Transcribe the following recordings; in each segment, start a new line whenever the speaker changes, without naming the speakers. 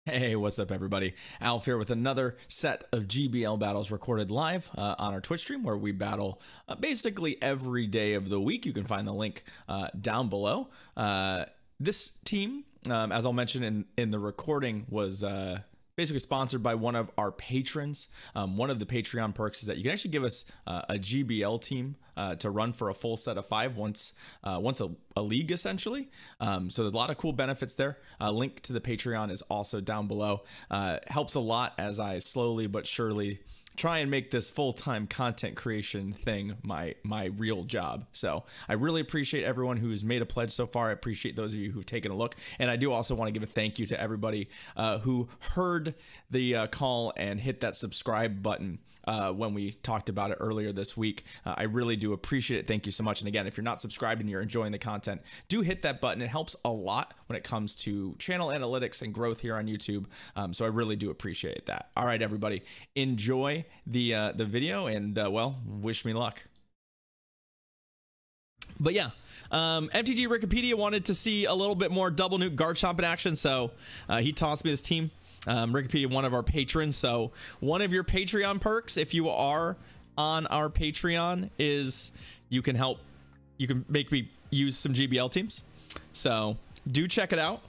Hey, what's up, everybody? Alf here with another set of GBL battles recorded live on our Twitch stream, where we battle basically every day of the week. You can find the link down below. This team, as I'll mention in the recording, was basically sponsored by one of our patrons. One of the Patreon perks is that you can actually give us a GBL team to run for a full set of 5 once a league, essentially. So there's a lot of cool benefits there. Link to the Patreon is also down below. Helps a lot as I slowly but surely try and make this full-time content creation thing my real job. So I really appreciate everyone who's made a pledge so far. I appreciate those of you who've taken a look, and I do also want to give a thank you to everybody who heard the call and hit that subscribe button when we talked about it earlier this week. I really do appreciate it. Thank you so much. And again, if you're not subscribed and you're enjoying the content, do hit that button. It helps a lot when it comes to channel analytics and growth here on YouTube. So I really do appreciate that. All right, everybody, enjoy the video, and well, wish me luck. But yeah, MTG Wikipedia wanted to see a little bit more double nuke Garchomp in action, so he tossed me this team. Wikipedia, one of our patrons, so one of your Patreon perks, if you are on our Patreon, is you can make me use some GBL teams. So do check it out.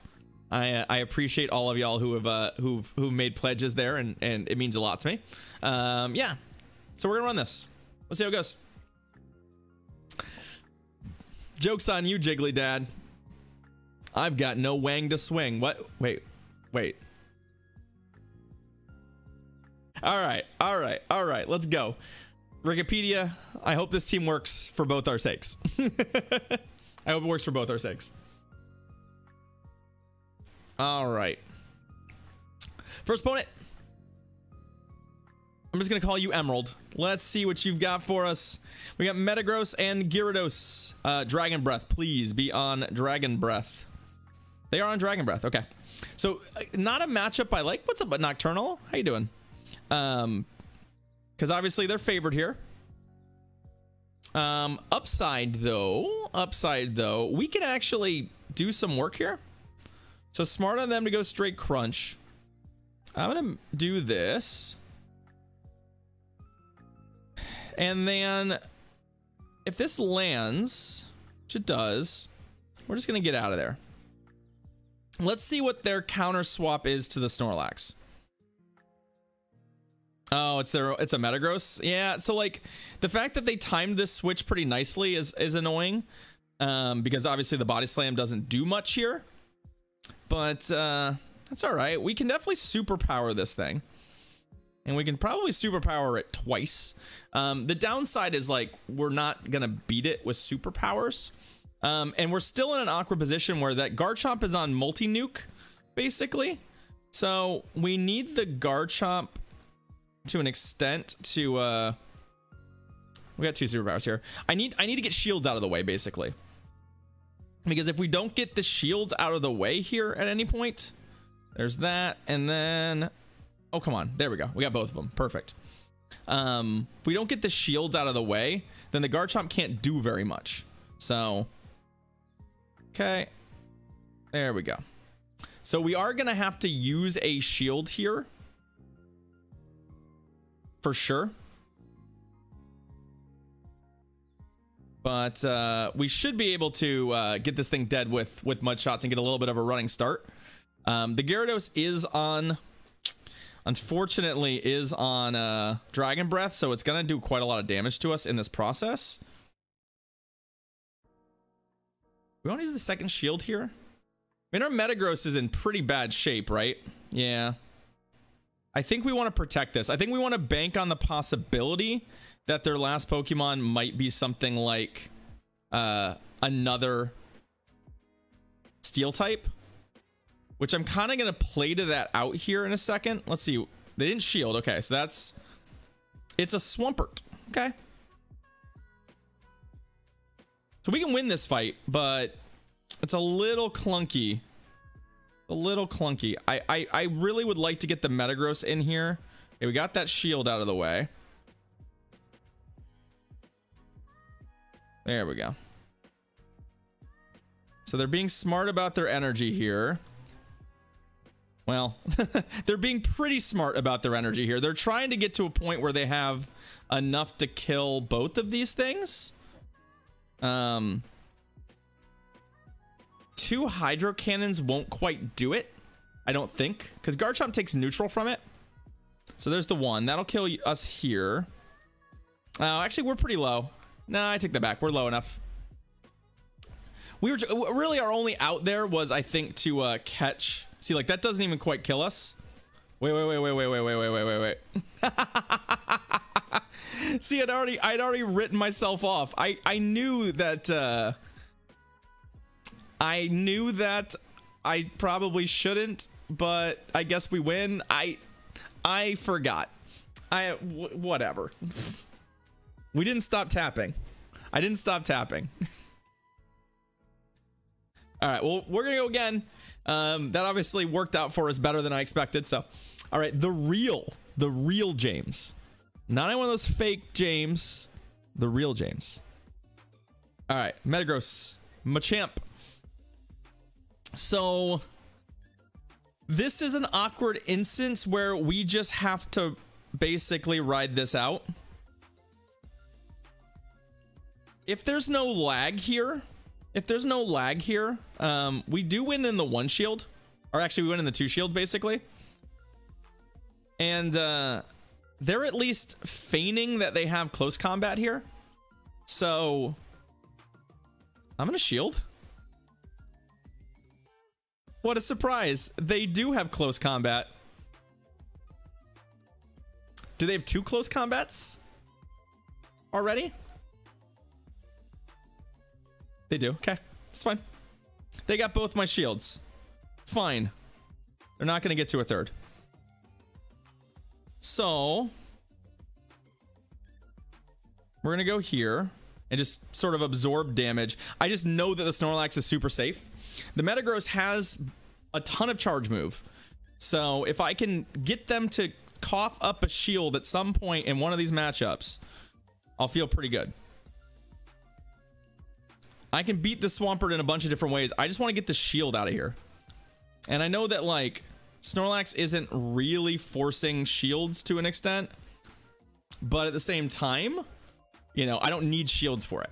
I appreciate all of y'all who've made pledges there, and it means a lot to me. Yeah, so we're gonna run this. Let's see how it goes. Joke's on you, Jiggly Dad. I've got no wang to swing. What? Wait. All right, let's go. Wikipedia, I hope this team works for both our sakes. I hope it works for both our sakes. All right. First opponent. I'm just gonna call you Emerald. Let's see what you've got for us. We got Metagross and Gyarados. Dragon Breath, please be on Dragon Breath. They are on Dragon Breath, okay. So not a matchup I like. What's up, Nocturnal? How you doing? Because obviously they're favored here. Upside though, we can actually do some work here. So smart on them to go straight crunch. I'm gonna do this, and then if this lands, which it does, we're just gonna get out of there. Let's see what their counter swap is to the Snorlax. Oh, it's a Metagross. Yeah, so like the fact that they timed this switch pretty nicely is annoying, because obviously the body slam doesn't do much here, but that's all right. We can definitely superpower this thing, and we can probably superpower it twice. The downside is, like, we're not gonna beat it with superpowers, and we're still in an awkward position where that Garchomp is on multi-nuke basically, so we need the Garchomp to an extent to we got 2 superpowers here. I need to get shields out of the way, basically, because if we don't get the shields out of the way here at any point, there's that, and then, oh, come on, there we go, we got both of them, perfect. If we don't get the shields out of the way, then the Garchomp can't do very much. So okay, there we go. So we are gonna have to use a shield here for sure, but we should be able to get this thing dead with mud shots and get a little bit of a running start. The Gyarados is on, unfortunately, is on Dragon Breath, so it's gonna do quite a lot of damage to us in this process. We want to use the second shield here. I mean, our Metagross is in pretty bad shape, right? Yeah, I think we want to protect this. I think we want to bank on the possibility that their last Pokemon might be something like another Steel type, which I'm kind of going to play to that out here in a second. Let's see. They didn't shield. Okay, so it's a Swampert. Okay. So we can win this fight, but it's a little clunky. I really would like to get the Metagross in here. Okay, we got that shield out of the way. There we go. So they're being smart about their energy here. Well, they're being pretty smart about their energy here. They're trying to get to a point where they have enough to kill both of these things. 2 hydro cannons won't quite do it, I don't think, because Garchomp takes neutral from it. So there's the 1 that'll kill us here. Oh, actually, we're pretty low. No, I take that back. We're low enough. We were really, our only out there was, I think, to catch. See, like, that doesn't even quite kill us. Wait. See, I'd already written myself off. I knew that I probably shouldn't, but I guess we win. I forgot. Whatever. We didn't stop tapping. I didn't stop tapping. All right, well, we're gonna go again. That obviously worked out for us better than I expected. So, all right, the real James, not one of those fake James, the real James. All right, Metagross, Machamp. So this is an awkward instance where we just have to basically ride this out. If there's no lag here, we do win in the 1 shield, or actually we win in the 2 shields basically. And they're at least feigning that they have close combat here. So I'm gonna shield. What a surprise. They do have close combat. Do they have 2 close combats already? They do. Okay, that's fine. They got both my shields. Fine. They're not going to get to a 3rd. So we're going to go here and just sort of absorb damage. I just know that the Snorlax is super safe. The Metagross has a ton of charge move. So if I can get them to cough up a shield at some point in one of these matchups, I'll feel pretty good. I can beat the Swampert in a bunch of different ways. I just want to get the shield out of here. And I know that, like, Snorlax isn't really forcing shields to an extent, but at the same time, you know, I don't need shields for it.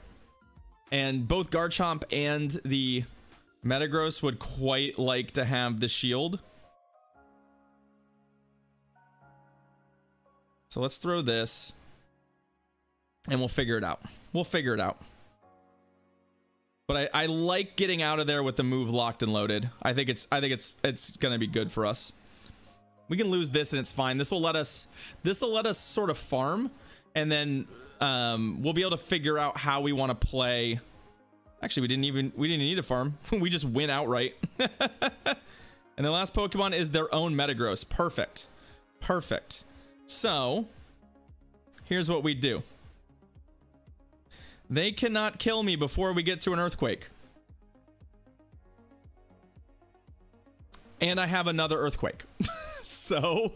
And both Garchomp and the Metagross would quite like to have the shield. So let's throw this and we'll figure it out. We'll figure it out. But I like getting out of there with the move locked and loaded. I think it's gonna be good for us. We can lose this and it's fine. This will let us sort of farm, and then we'll be able to figure out how we want to play. Actually, we didn't need to farm. We just win outright. And the last Pokemon is their own Metagross. Perfect. Perfect. So here's what we do. They cannot kill me before we get to an Earthquake. And I have another Earthquake. So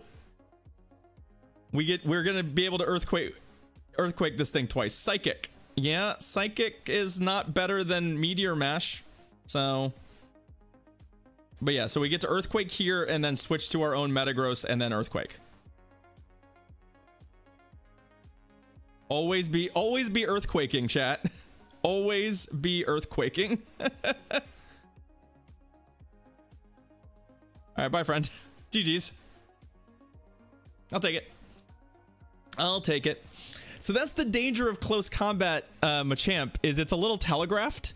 we're gonna be able to Earthquake this thing twice. Psychic. Yeah, Psychic is not better than Meteor Mash. So, but yeah, so we get to Earthquake here and then switch to our own Metagross and then Earthquake. Always be earthquaking, chat. Always be earthquaking. All right, bye, friend. GG's. I'll take it. I'll take it. So that's the danger of close combat, Machamp, is it's a little telegraphed,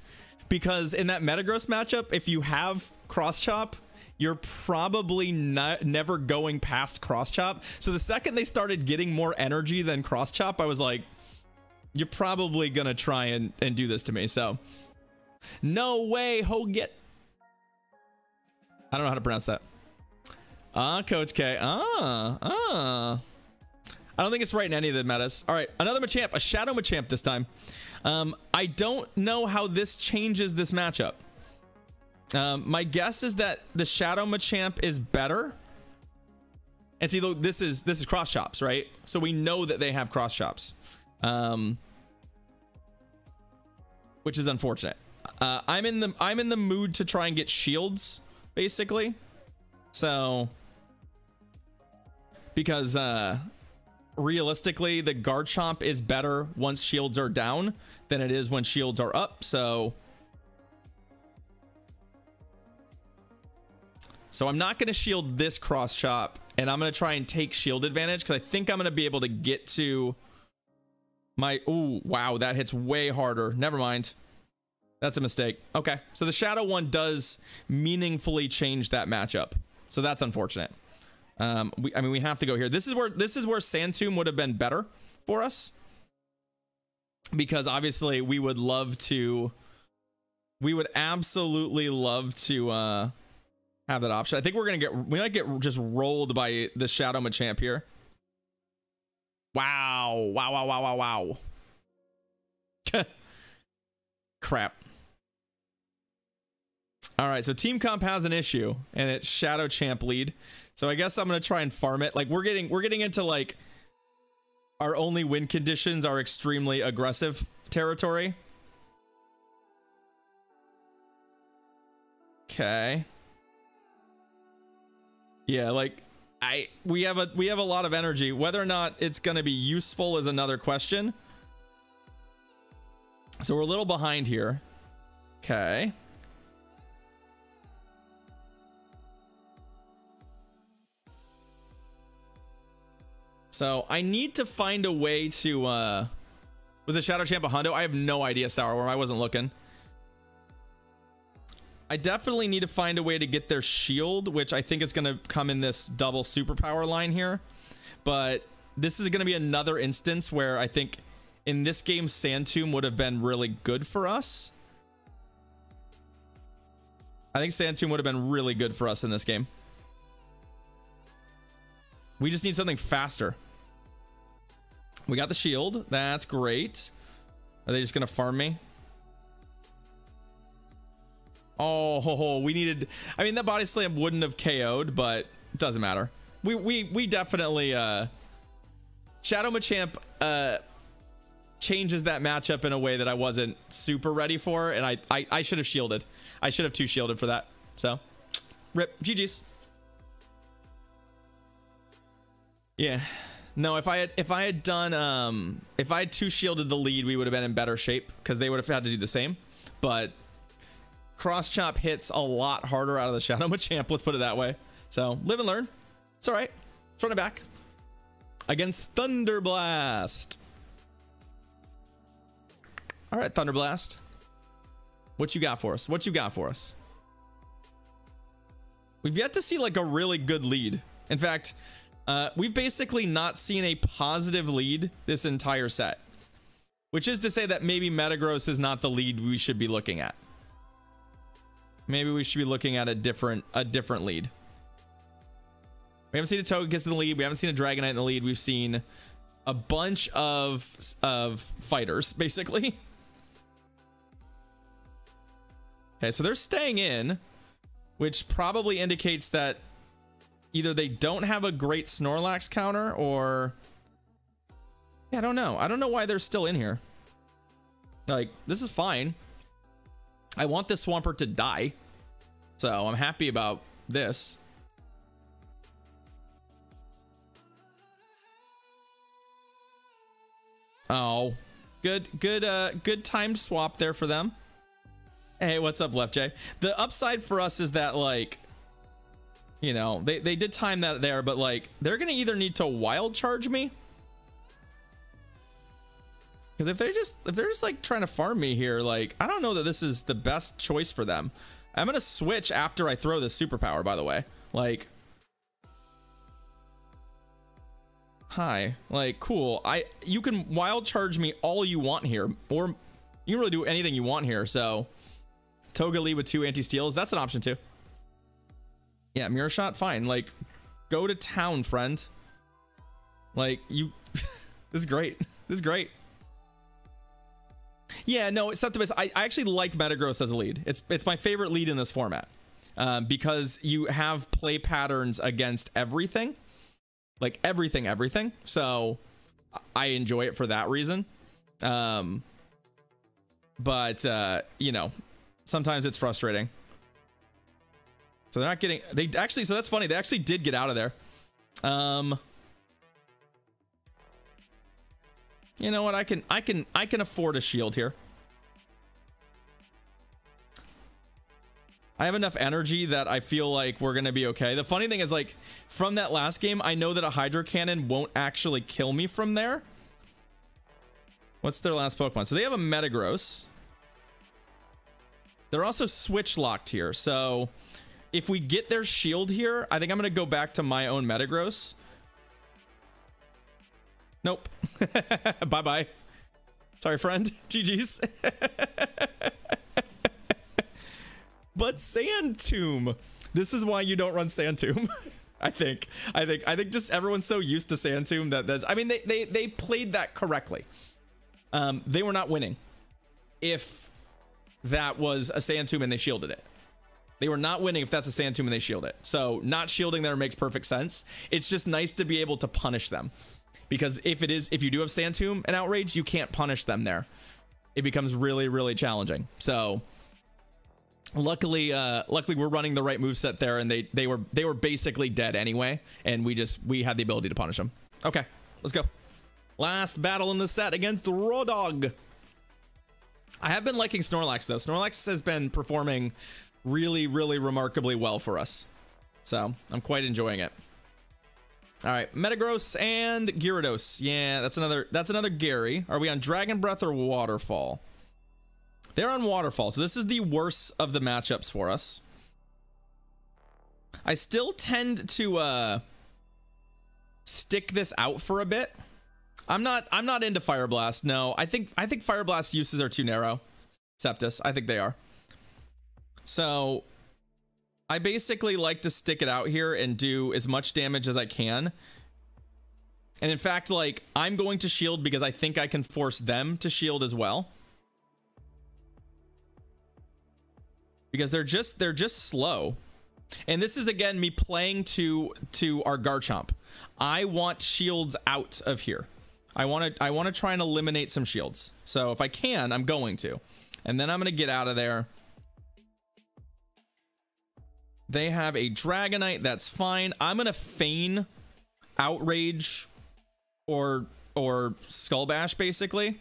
because in that Metagross matchup, if you have Cross Chop, you're probably never going past Cross Chop. So the second they started getting more energy than Cross Chop, I was like, you're probably gonna try and do this to me. So no way, Hoget. I don't know how to pronounce that. Coach K. I don't think it's right in any of the metas. All right, another Machamp, a Shadow Machamp this time. I don't know how this changes this matchup. My guess is that the Shadow Machamp is better. And see, look, this is cross chops, right? So we know that they have cross chops, which is unfortunate. I'm in the mood to try and get shields, basically. So, because realistically, the Garchomp is better once shields are down than it is when shields are up. So I'm not going to shield this cross chop, and I'm going to try and take shield advantage because I think I'm going to be able to get to my... Ooh, wow, that hits way harder. Never mind. That's a mistake. Okay, so the Shadow one does meaningfully change that matchup. So that's unfortunate. I mean, we have to go here. This is where Sand Tomb would have been better for us, because obviously we would absolutely love to have that option. I think we might get just rolled by the Shadow Machamp here. Wow. Crap. All right, so Team Comp has an issue, and it's Shadow Champ lead. So I guess I'm gonna try and farm it. Like, we're getting into like our only win conditions are extremely aggressive territory. Okay. Yeah, like we have a lot of energy. Whether or not it's gonna be useful is another question. So we're a little behind here. Okay. So I need to find a way to was the Shadow Champ a hundo? I have no idea, Sourworm. I wasn't looking. I definitely need to find a way to get their shield, which I think is going to come in this double superpower line here. But this is going to be another instance where I think in this game Sand Tomb would have been really good for us. I think Sand Tomb would have been really good for us in this game. We just need something faster. We got the shield. That's great. Are they just going to farm me? Oh, we needed... I mean, that body slam wouldn't have KO'd, but it doesn't matter. We definitely... Shadow Machamp changes that matchup in a way that I wasn't super ready for, and I should have shielded. I should have two shielded for that. So, rip. GG's. Yeah. No, if I had done if I had two shielded the lead, we would have been in better shape because they would have had to do the same. But cross chop hits a lot harder out of the Shadow Machamp, let's put it that way. So live and learn. It's all right. Let's run it back against Thunder Blast. All right, Thunder Blast. What you got for us? What you got for us? We've yet to see like a really good lead. In fact, we've basically not seen a positive lead this entire set, which is to say that maybe Metagross is not the lead we should be looking at. Maybe we should be looking at a different lead. We haven't seen a Togekiss in the lead. We haven't seen a Dragonite in the lead. We've seen a bunch of fighters, basically. Okay, so they're staying in, which probably indicates that either they don't have a great Snorlax counter, or... Yeah, I don't know. I don't know why they're still in here. Like, this is fine. I want this Swampert to die, so I'm happy about this. Oh, good timed swap there for them. Hey, what's up, Left J? The upside for us is that, like, you know, they did time that there, but like they're gonna either need to wild charge me, because if they're just like trying to farm me here, like I don't know that this is the best choice for them. I'm gonna switch after I throw this superpower, by the way. Like, hi, like, cool. You can wild charge me all you want here, or you can really do anything you want here. So Togedemae with 2 anti-steals, that's an option too. Yeah, Mirror Shot, fine. Like, go to town, friend. Like, you... This is great. This is great. Yeah, no, Septimus, I actually like Metagross as a lead. It's my favorite lead in this format. Because you have play patterns against everything. Like, everything. So, I enjoy it for that reason. But, you know, sometimes it's frustrating. So they're not getting, they actually, so that's funny. They actually did get out of there. You know what? I can afford a shield here. I have enough energy that I feel like we're going to be okay. The funny thing is, like, from that last game, I know that a Hydro Cannon won't actually kill me from there. What's their last Pokemon? So they have a Metagross. They're also switch locked here. So if we get their shield here, I think I'm going to go back to my own Metagross. Nope. Bye-bye. Sorry, friend. GG's. But Sand Tomb. This is why you don't run Sand Tomb. I think just everyone's so used to Sand Tomb that that's, I mean, they played that correctly. They were not winning if that was a Sand Tomb and they shielded it. They were not winning if that's a Sand Tomb and they shield it. So not shielding there makes perfect sense. It's just nice to be able to punish them, because if you do have Sand Tomb and Outrage, you can't punish them there. It becomes really, really challenging. So luckily we're running the right moveset there, and they were basically dead anyway, and we had the ability to punish them. Okay, let's go. Last battle in the set against Rodog. I have been liking Snorlax though. Snorlax has been performing really, really remarkably well for us, so I'm quite enjoying it. All right, Metagross and Gyarados. Yeah, that's another Gary. Are we on Dragon Breath or Waterfall? They're on Waterfall, so this is the worst of the matchups for us. I still tend to stick this out for a bit. I'm not into Fire Blast. No, I think Fire Blast uses are too narrow. Septus, I think they are. So I basically like to stick it out here and do as much damage as I can. And in fact, like, I'm going to shield because I think I can force them to shield as well. Because they're just slow. And this is again me playing to our Garchomp. I want shields out of here. I want to try and eliminate some shields. So if I can, I'm going to. And then I'm going to get out of there. They have a Dragonite, that's fine. I'm going to feign Outrage or Skull Bash basically,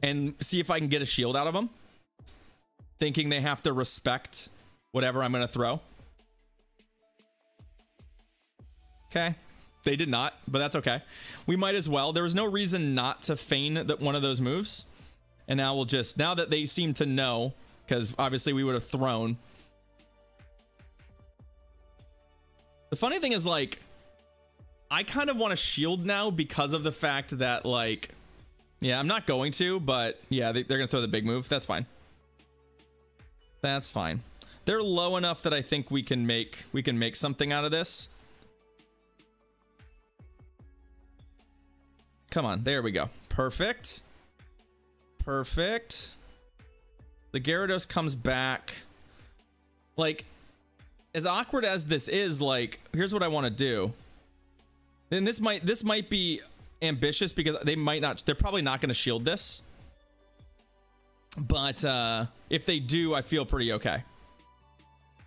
and see if I can get a shield out of them, thinking they have to respect whatever I'm going to throw. Okay. They did not, but that's okay. We might as well. There was no reason not to feign that one of those moves. And now we'll just, now that they seem to know, because obviously we would have thrown. The funny thing is, like, I kind of want to shield now because of the fact that, like, yeah, I'm not going to, but yeah, they're going to throw the big move. That's fine. That's fine. They're low enough that I think we can make something out of this. Come on, there we go. Perfect. Perfect. The Gyarados comes back. Like, as awkward as this is, like, here's what I want to do. And this might be ambitious because they're probably not going to shield this. But if they do, I feel pretty okay.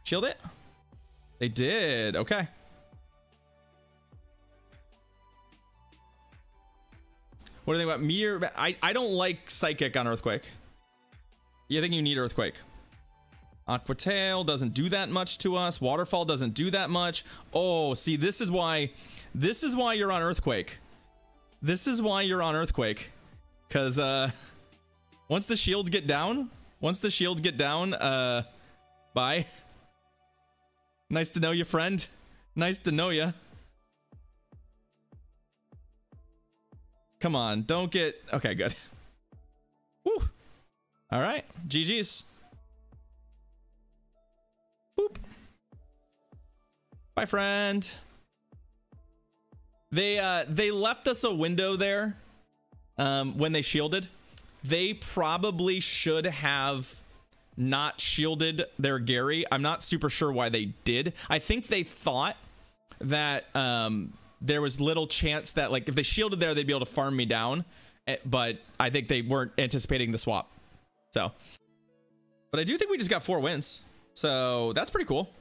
Shield it? They did. Okay. What do you think about Meteor? I don't like Psychic on Earthquake. Yeah, I think you need Earthquake. Aqua Tail doesn't do that much to us. Waterfall doesn't do that much. Oh, see, this is why you're on Earthquake. This is why you're on Earthquake. Because once the shields get down, bye. Nice to know you, friend. Nice to know you. Come on, don't get... Okay, good. Woo. All right, GG's. Boop. Bye, friend. They left us a window there when they shielded. They probably should have not shielded their Gary. I'm not super sure why they did. I think they thought that there was little chance that, like, if they shielded there, they'd be able to farm me down. But I think they weren't anticipating the swap. So, but I do think we just got 4 wins. So that's pretty cool.